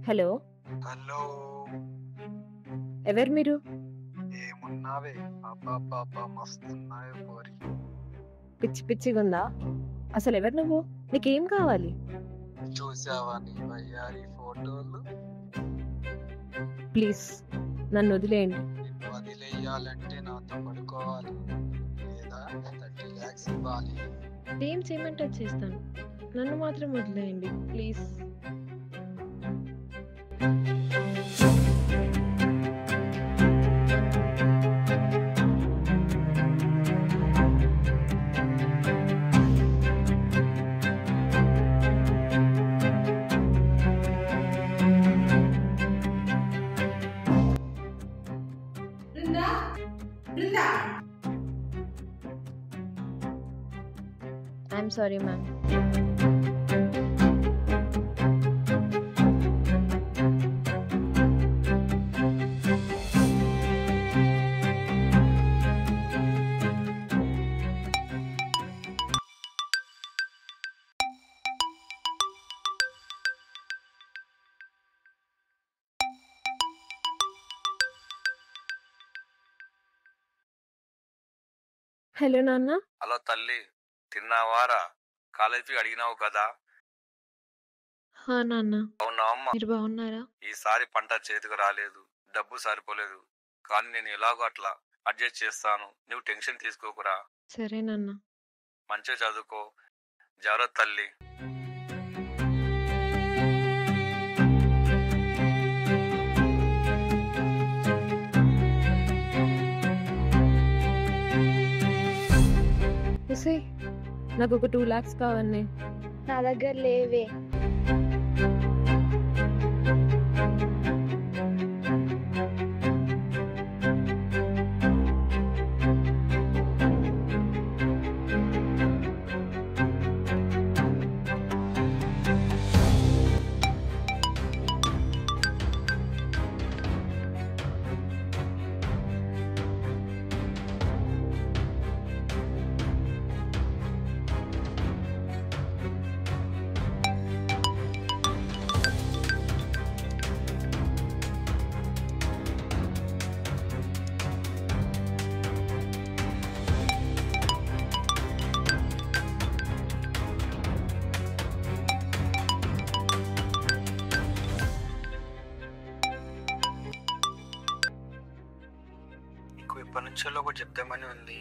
Hello, hello, ఎవరు మీరు? ఏమున్నావే? అబ్బా మస్తున్నాయి పోరి. పిచ్చి పిచ్చిగుందా? అసలు ఎవరు నువ్వు? నీకేం కావాలి? చూసావా నీ వయ్యారి ఫోటోలు? ప్లీజ్ నన్ను వదిలేయండి. నిన్ను వదిలేయాలంటే నాతో పడుకోవాలి, లేదా 30 lakhs ఇవ్వాలి. ఏం చేయమంటే అది చేస్తాను. నన్ను మాత్రం వదిలేయండి please. I'm sorry ma'am. Hello నాన్న. హలో తల్లి, తిన్నావారా? కాలేజీ అడిగినావు కదా. నాన్న అవునమ్మా, మీరు బాగున్నారా? ఈసారి పంట చేతికి రాలేదు, డబ్బు సరిపోలేదు, కానీ నేను ఎలాగో అట్లా అడ్జస్ట్ చేస్తాను. నువ్వు టెన్షన్ తీసుకోకురా. సరే నాన్న. మంచిగా చదువుకో. జాగ్రత్త తల్లి. నాకు ఒక 2 lakhs కావాలి. నా దగ్గర లేవే. ఇప్పటి నుంచో ఒకటి చెప్తామని ఉంది,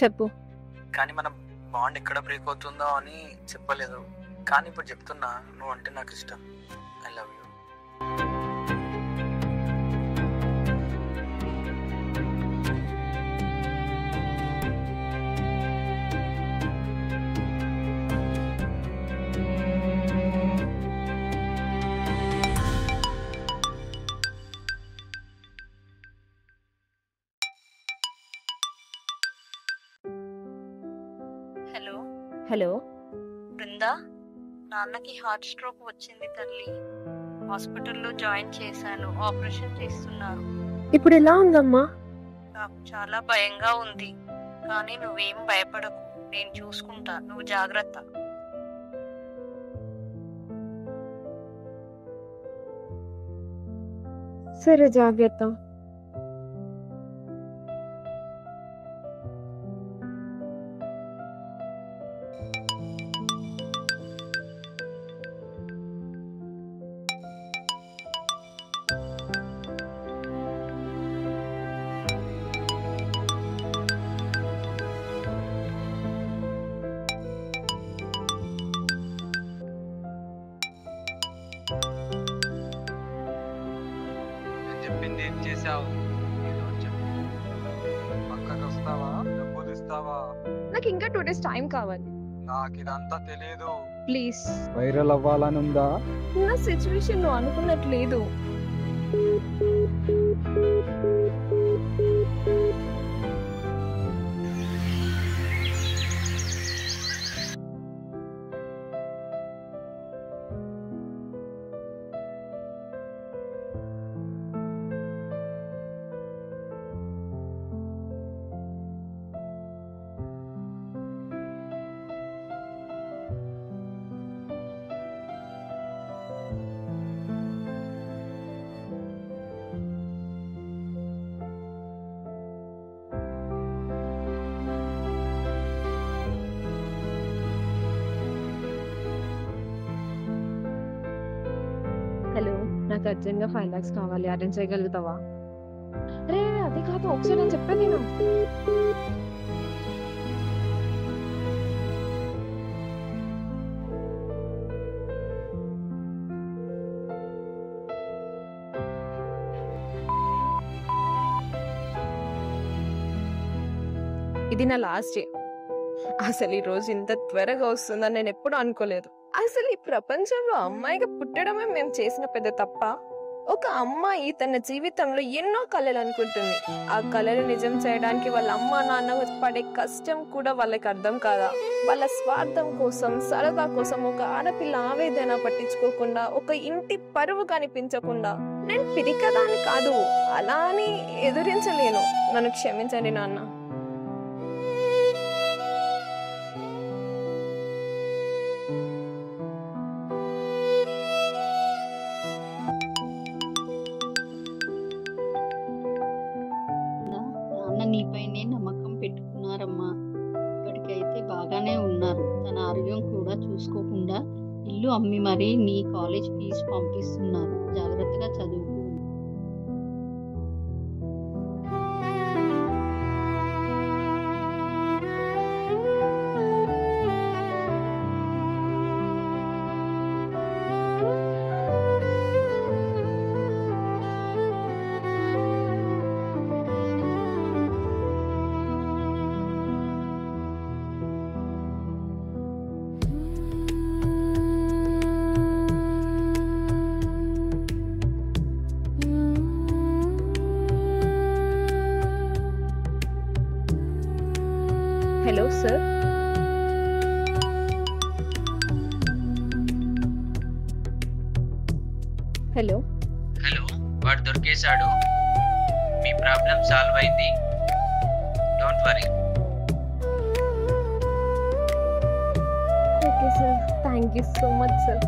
చెప్పు. కానీ మన బాండ్ ఎక్కడ బ్రేక్ అవుతుందో అని చెప్పలేదు. కానీ ఇప్పుడు చెప్తున్నా, నువ్వు అంటే నాకు ఇష్టం. I love you. Hello hello Brinda, నాన్నకి హార్ట్ స్ట్రోక్ వచ్చింది తల్లి. హాస్పిటల్లో జాయిన్ చేశాను, ఆపరేషన్ చేస్తున్నారు. ఇప్పుడు ఎలా ఉందమ్మా? నాకు చాలా భయంగా ఉంది, కానీ నువ్వేం భయపడకు, నేను చూసుకుంటా, నువ్వు జాగ్రత్త. సరే, జాగ్రత్త. చేసావు? ఏదో ఒకటి చెప్పు. పక్కకి వస్తావా? డబ్బులు ఇస్తావా? నాకు ఇంకా 2 days టైం కావాలి నాకు ఇదంతా తెలియదు. ప్లీజ్. వైరల్ అవ్వాలని ఉందా? నా సిచ్యువేషన్ నువ్వు అనుకున్నట్లేదు. హలో, నాకు అర్జెంట్గా 5 lakhs కావాలి. అరేంజ్ చేయగలుగుతావా? రే అది కాదు, ఒకసారి నేను చెప్పాను నేను. ఇది నా లాస్ట్ డే. అసలు ఈ రోజు ఇంత త్వరగా వస్తుందని నేను ఎప్పుడు అనుకోలేదు. అసలు ఈ ప్రపంచంలో అమ్మాయిగా పుట్టడమే మేము చేసిన పెద్ద తప్ప. ఒక అమ్మాయి తన జీవితంలో ఎన్నో కళలు అనుకుంటుంది. ఆ కళలు నిజం చేయడానికి వాళ్ళ అమ్మ నాన్న పడే కష్టం కూడా వాళ్ళకి అర్థం కాదా? వాళ్ళ స్వార్థం కోసం, సరదా కోసం ఒక ఆడపిల్ల ఆవేదన పట్టించుకోకుండా, ఒక ఇంటి పరువు కనిపించకుండా. నేను పిరికదాన్ని కాదు, అలా అని ఎదురించలేను. నన్ను క్షమించండి నాన్న. నాన్న నీపైనే నమ్మకం పెట్టుకున్నారమ్మా. ఇప్పటికైతే బాగానే ఉన్నారు. తన ఆరోగ్యం కూడా చూసుకోకుండా ఇల్లు అమ్మి మరీ నీ కాలేజ్ ఫీజు పంపిస్తున్నారు. జాగ్రత్తగా చదువుకో. Hello sir. హలో. హలో, వాడు దొరికేశాడు. మీ ప్రాబ్లం సాల్వ్ అయింది. Don't worry. Okay sir, thank you so much sir.